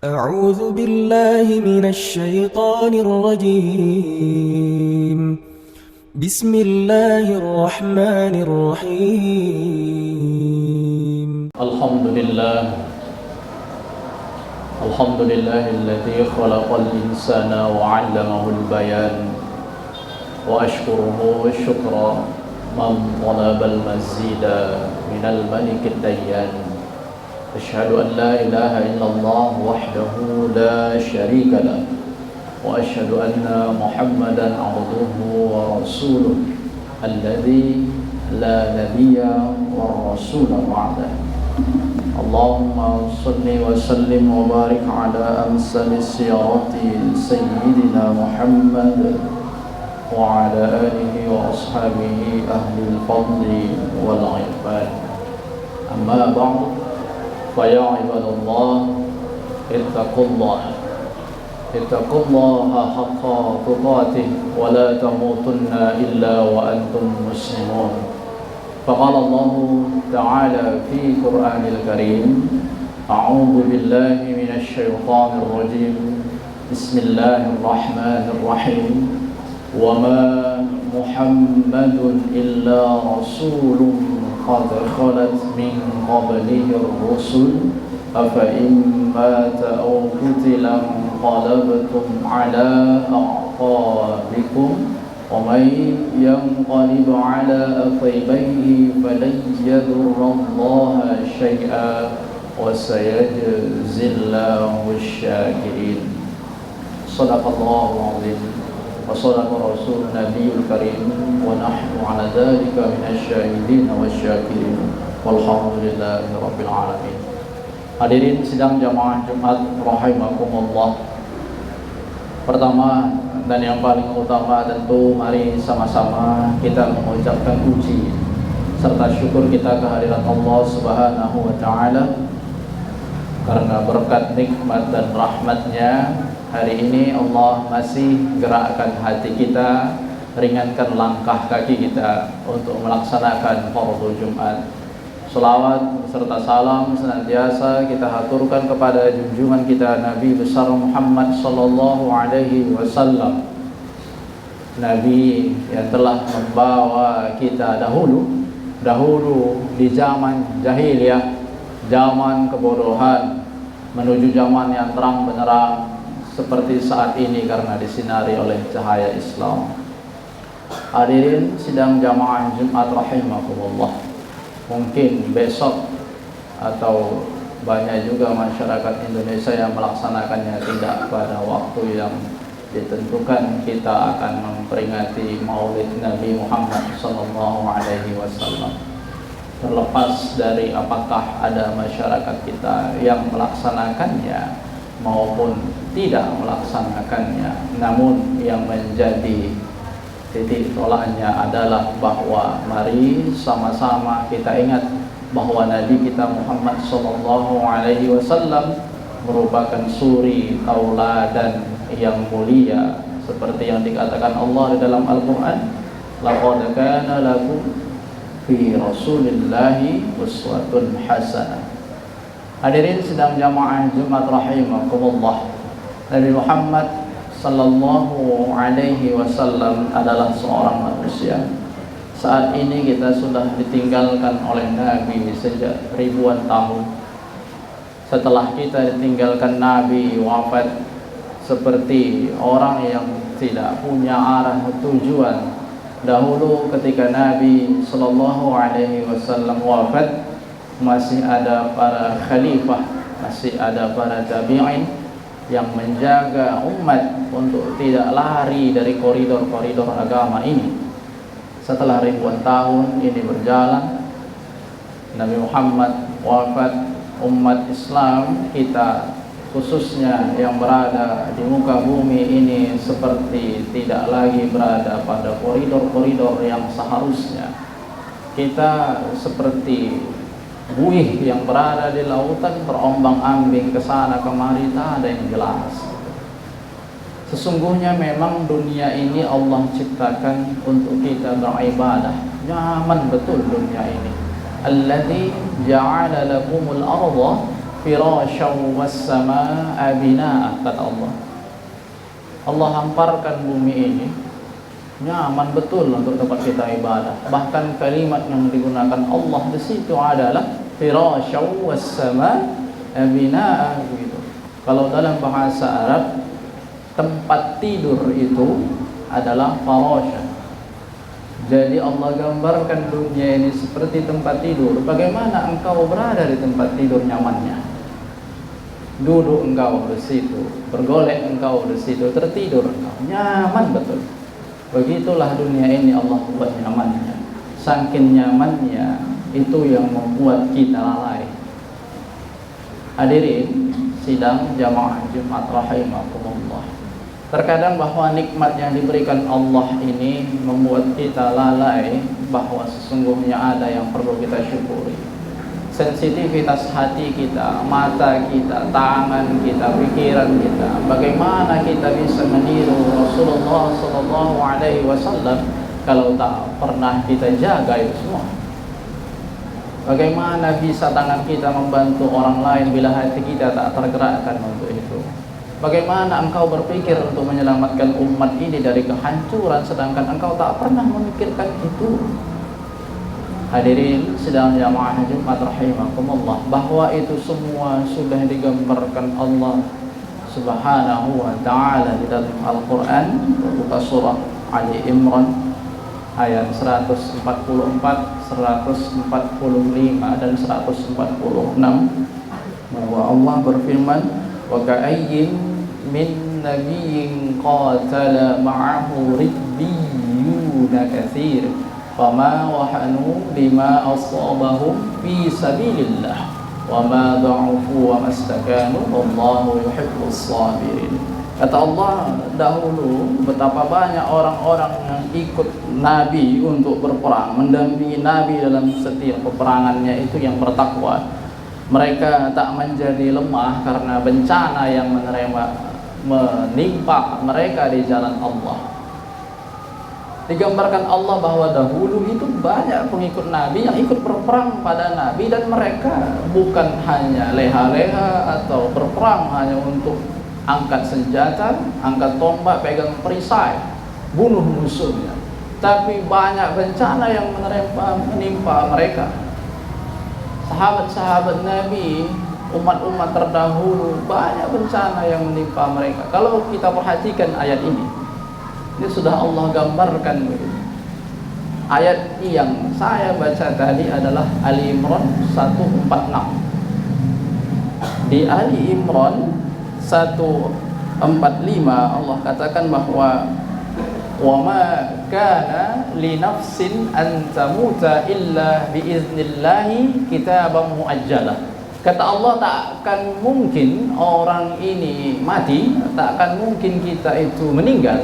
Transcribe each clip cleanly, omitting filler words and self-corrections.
أعوذ بالله من الشيطان الرجيم. بسم الله الرحمن الرحيم. الحمد لله الذي خلق الإنسان وعلمه البيان، وأشكره شكرا من طلب المزيد من الملك الديان. أشهد أن لا إله إلا الله وحده لا شريك له، وأشهد أن محمدا عبده ورسوله الذي لا نبي والرسول بعده. اللهم صل وسلم وبارك على أمثل السيارات سيدنا محمد وعلى آله وأصحابه أهل الفضل والعرفان. أما بعد، فيا عباد الله اتقوا الله حق تقاته ولا تموتن إلا وأنتم مسلمون. فقال الله تعالى في القرآن الكريم: أعوذ بالله من الشيطان الرجيم، بسم الله الرحمن الرحيم. وما محمد إلا رسول قد خلت من قبله الرسل أفإن مات أو قتل انقلبتم على أعقابكم ومن ينقلب على عقبيه فلن يضر الله شيئا وسيجزي الله الشاكرين. صدق الله العظيم وصدق رسول النبي الكريم ونحن على ذلك من الشاهدين والشاكرين والحمد لله رب العالمين. Hadirin sidang jamaah Jumat rahimakumullah. Pertama dan yang paling utama tentu mari sama-sama kita mengucapkan puji serta syukur kita kehadirat Allah Subhanahu wa taala, karena berkat nikmat dan rahmatnya hari ini Allah masih gerakkan hati kita, ringankan langkah kaki kita untuk melaksanakan fardhu Jumat. Selawat serta salam senantiasa kita haturkan kepada junjungan kita Nabi besar Muhammad sallallahu alaihi wasallam, Nabi yang telah membawa kita dahulu di zaman jahiliyah, zaman kebodohan, menuju zaman yang terang benderang seperti saat ini karena disinari oleh cahaya Islam. Hadirin sidang jamaah Jumat rahimakumullah. Mungkin besok atau banyak juga masyarakat Indonesia yang melaksanakannya tidak pada waktu yang ditentukan, kita akan memperingati Maulid Nabi Muhammad SAW. Terlepas dari apakah ada masyarakat kita yang melaksanakannya maupun tidak melaksanakannya, namun yang menjadi titik tolaknya adalah bahwa mari sama-sama kita ingat bahwa Nabi kita Muhammad SAW merupakan suri tauladan yang mulia, seperti yang dikatakan Allah di dalam Al-Quran: laqad kana lakum fi rasulillahi uswatun hasanah. Hadirin sedang jamaah Jumat rahimakumullah, Nabi Muhammad sallallahu alaihi wasallam adalah seorang manusia. Saat ini kita sudah ditinggalkan oleh Nabi sejak ribuan tahun. Setelah kita ditinggalkan Nabi wafat seperti orang yang tidak punya arah tujuan. Dahulu ketika Nabi sallallahu alaihi wasallam wafat, masih ada para khalifah, masih ada para tabi'in yang menjaga umat untuk tidak lari dari koridor-koridor agama ini. Setelah ribuan tahun ini berjalan, Nabi Muhammad wafat, umat Islam kita khususnya yang berada di muka bumi ini seperti tidak lagi berada pada koridor-koridor yang seharusnya. Kita seperti buih yang berada di lautan, terombang-ambing ke sana kemari, tak ada yang jelas. Sesungguhnya memang dunia ini Allah ciptakan untuk kita beribadah. Nyaman betul dunia ini. Alladzi ja'ala lakumul arda firasyaw was-samaa'a binaa'a, kata Allah. Allah hamparkan bumi ini nyaman betul untuk tempat kita ibadah. Bahkan kalimat yang digunakan Allah di situ adalah firasyaw was-samaa'a binaa'a, begitu. Kalau dalam bahasa Arab, tempat tidur itu adalah farasya. Jadi Allah gambarkan dunia ini seperti tempat tidur. Bagaimana engkau berada di tempat tidur nyamannya? Duduk engkau di situ, bergolek engkau di situ, tertidur engkau, nyaman betul. Begitulah dunia ini Allah buat nyamannya. Saking nyamannya itu yang membuat kita lalai. Hadirin sidang jamaah Jumat rahimakumullah. Terkadang bahwa nikmat yang diberikan Allah ini membuat kita lalai bahwa sesungguhnya ada yang perlu kita syukuri. Sensitivitas hati kita, mata kita, tangan kita, pikiran kita. Bagaimana kita bisa meniru Rasulullah SAW kalau tak pernah kita jaga itu semua? Bagaimana bisa tangan kita membantu orang lain bila hati kita tak tergerakkan untuk itu? Bagaimana engkau berpikir untuk menyelamatkan umat ini dari kehancuran sedangkan engkau tak pernah memikirkan itu? Hadirin sidang jamaah Jumat rahimakumullah, bahwa itu semua sudah digambarkan Allah Subhanahu wa taala di dalam Al-Qur'an. Buka surah Ali Imran ayat 144, 145 dan 146, bahwa Allah berfirman, wa ka'ayyin min nabiyyin qatala ma'ahu ribbiyuna katsir fama wahanu lima asabahum fi sabilillah wama da'ufu wa mastakanu wallahu yuhibbus sabirin. Kata Allah, dahulu betapa banyak orang-orang yang ikut Nabi untuk berperang, mendampingi Nabi dalam setiap peperangannya itu yang bertakwa. Mereka tak menjadi lemah karena bencana yang menimpa mereka di jalan Allah. Digambarkan Allah bahwa dahulu itu banyak pengikut Nabi yang ikut berperang pada Nabi, dan mereka bukan hanya leha-leha atau berperang hanya untuk angkat senjata, angkat tombak, pegang perisai, bunuh musuhnya, tapi banyak bencana yang menimpa mereka. Sahabat-sahabat Nabi, umat-umat terdahulu, banyak bencana yang menimpa mereka. Kalau kita perhatikan ayat ini sudah Allah gambarkan begitu. Ayat yang saya baca tadi adalah Ali Imran 146. Di Ali Imran 145 Allah katakan bahwa wa ma kana li nafsin an tamuta illa bi iznillahi kitaban muajjalah. Kata Allah, tak akan mungkin orang ini mati, tak akan mungkin kita itu meninggal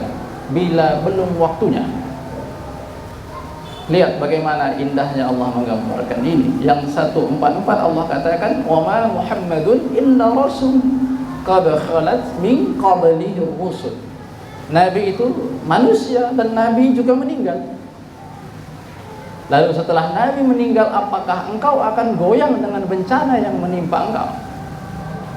bila belum waktunya. Lihat bagaimana indahnya Allah menggambarkan ini. Yang 144 Allah katakan, wa ma Muhammadun illa rasul qad khalat min qablihi rusul. Nabi itu manusia dan Nabi juga meninggal. Lalu setelah Nabi meninggal, apakah engkau akan goyang dengan bencana yang menimpa engkau?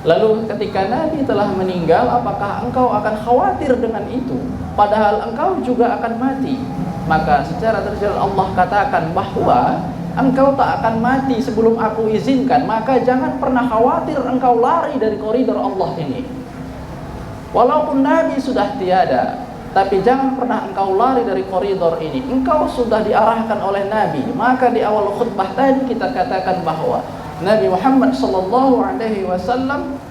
Lalu ketika Nabi telah meninggal, apakah engkau akan khawatir dengan itu? Padahal engkau juga akan mati. Maka secara tersirat Allah katakan bahwa engkau tak akan mati sebelum aku izinkan. Maka jangan pernah khawatir engkau lari dari koridor Allah ini. Walaupun Nabi sudah tiada, tapi jangan pernah engkau lari dari koridor ini. Engkau sudah diarahkan oleh Nabi. Maka di awal khutbah tadi kita katakan bahwa Nabi Muhammad SAW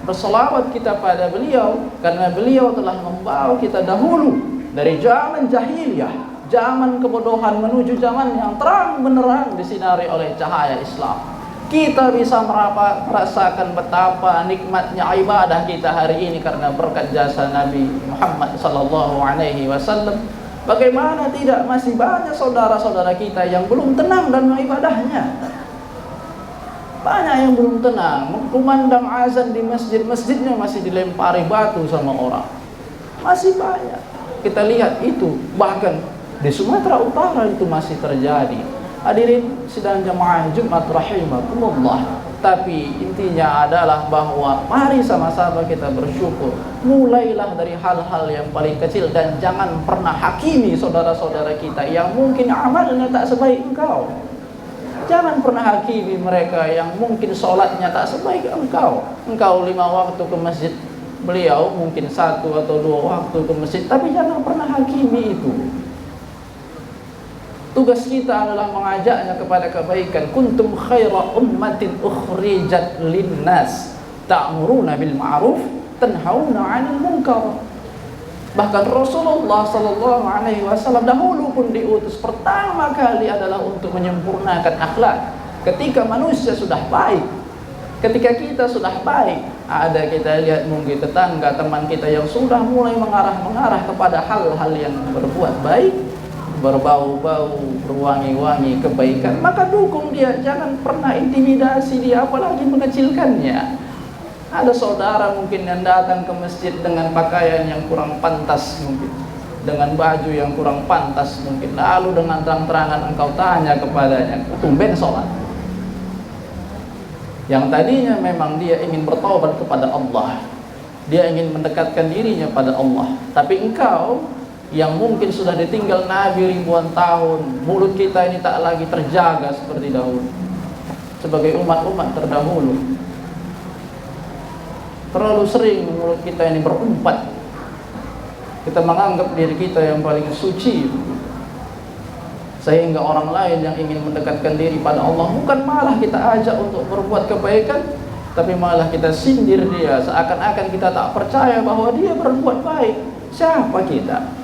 berselawat kita pada beliau karena beliau telah membawa kita dahulu dari zaman jahiliyah, zaman kebodohan menuju zaman yang terang benderang disinari oleh cahaya Islam. Kita bisa merasakan betapa nikmatnya ibadah kita hari ini karena berkat jasa Nabi Muhammad SAW. Bagaimana tidak, masih banyak saudara-saudara kita yang belum tenang dalam ibadahnya. Banyak yang belum tenang, kumandang azan di masjid-masjidnya masih dilempari batu sama orang. Masih banyak. Kita lihat itu, bahkan di Sumatera Utara itu masih terjadi. Hadirin sidang jamaah Jumat rahimakumullah, Tapi intinya adalah bahwa mari sama-sama kita bersyukur. Mulailah dari hal-hal yang paling kecil dan jangan pernah hakimi saudara-saudara kita yang mungkin amalnya tak sebaik engkau. Jangan pernah hakimi mereka yang mungkin sholatnya tak sebaik engkau. Engkau 5 waktu ke masjid, beliau mungkin 1 atau 2 waktu ke masjid, tapi jangan pernah hakimi itu. Tugas kita adalah mengajaknya kepada kebaikan. Kuntum khaira ummatin ukhrijat linnas ta'muruna bil ma'ruf tanhauna 'anil munkar. Bahkan Rasulullah sallallahu alaihi wasallam dahulu pun diutus pertama kali adalah untuk menyempurnakan akhlak. Ketika manusia sudah baik, ketika kita sudah baik, ada kita lihat mungkin tetangga teman kita yang sudah mulai mengarah kepada hal-hal yang berbuat baik, berbau-bau, berwangi-wangi kebaikan, maka dukung dia, jangan pernah intimidasi dia, apalagi mengecilkannya. Ada saudara mungkin yang datang ke masjid dengan pakaian yang kurang pantas mungkin, dengan baju yang kurang pantas mungkin, lalu dengan terang-terangan engkau tanya kepadanya, tumben sholat. Yang tadinya memang dia ingin bertaubat kepada Allah, dia ingin mendekatkan dirinya pada Allah, tapi engkau yang mungkin sudah ditinggal Nabi ribuan tahun, mulut kita ini tak lagi terjaga seperti dahulu. Sebagai umat-umat terdahulu, terlalu sering mulut kita ini berumpat. Kita menganggap diri kita yang paling suci, sehingga orang lain yang ingin mendekatkan diri pada Allah bukan malah kita ajak untuk berbuat kebaikan, tapi malah kita sindir dia, seakan-akan kita tak percaya bahwa dia berbuat baik. Siapa kita?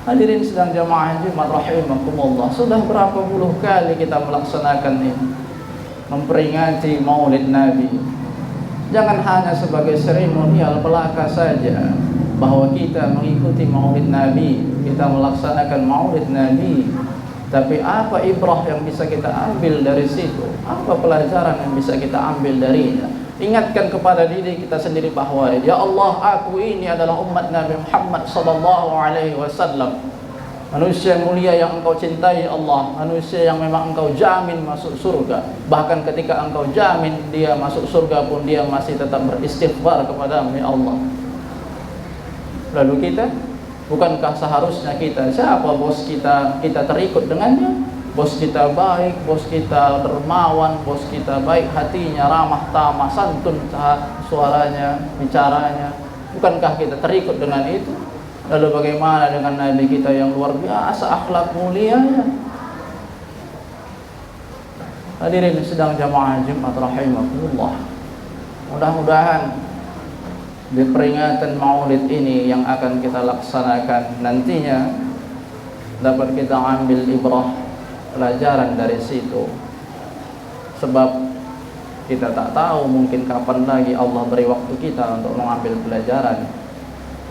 Hadirin sedang jamaah Jumat rahimakumullah, sudah berapa puluh kali kita melaksanakan ini, memperingati Maulid Nabi. Jangan hanya sebagai seremonial belaka saja bahwa kita mengikuti Maulid Nabi, kita melaksanakan Maulid Nabi, tapi apa ibrah yang bisa kita ambil dari situ? Apa pelajaran yang bisa kita ambil darinya? Ingatkan kepada diri kita sendiri bahwa ya Allah, aku ini adalah umat Nabi Muhammad sallallahu alaihi wasallam, manusia mulia yang engkau cintai Allah, manusia yang memang engkau jamin masuk surga. Bahkan ketika engkau jamin dia masuk surga pun dia masih tetap beristighfar kepadamu ya Allah. Lalu kita, bukankah seharusnya kita, siapa bos kita, kita terikut dengannya? Bos kita baik, bos kita dermawan, bos kita baik hatinya, ramah tamah, santun suaranya, bicaranya. Bukankah kita terikut dengan itu? Lalu bagaimana dengan Nabi kita yang luar biasa akhlak mulianya? Hadirin sedang jamaah Jumat rahimakumullah, mudah-mudahan di peringatan Maulid ini yang akan kita laksanakan nantinya dapat kita ambil ibrah, pelajaran dari situ. Sebab kita tak tahu mungkin kapan lagi Allah beri waktu kita untuk mengambil pelajaran.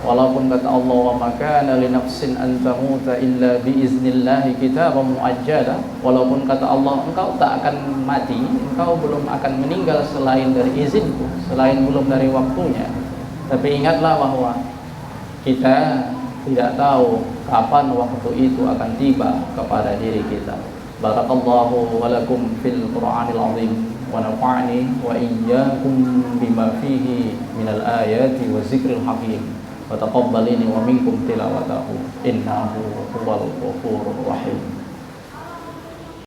Walaupun kata Allah, wa ma kana li nafsin an tamuta illa bi iznillahi kitaban muajjala. Walaupun kata Allah, engkau tak akan mati, engkau belum akan meninggal selain dari izinku, selain belum dari waktunya. Tapi ingatlah bahwa kita tidak tahu kapan waktu itu akan tiba kepada diri kita. Barakallahu wa lakum fil Qur'anil azim wa nafa'ani wa iyyakum bima fihi minal ayati wa zikril hakim wa taqabbalini wa minkum tilawatahu innahu huwal ghafurur rahim.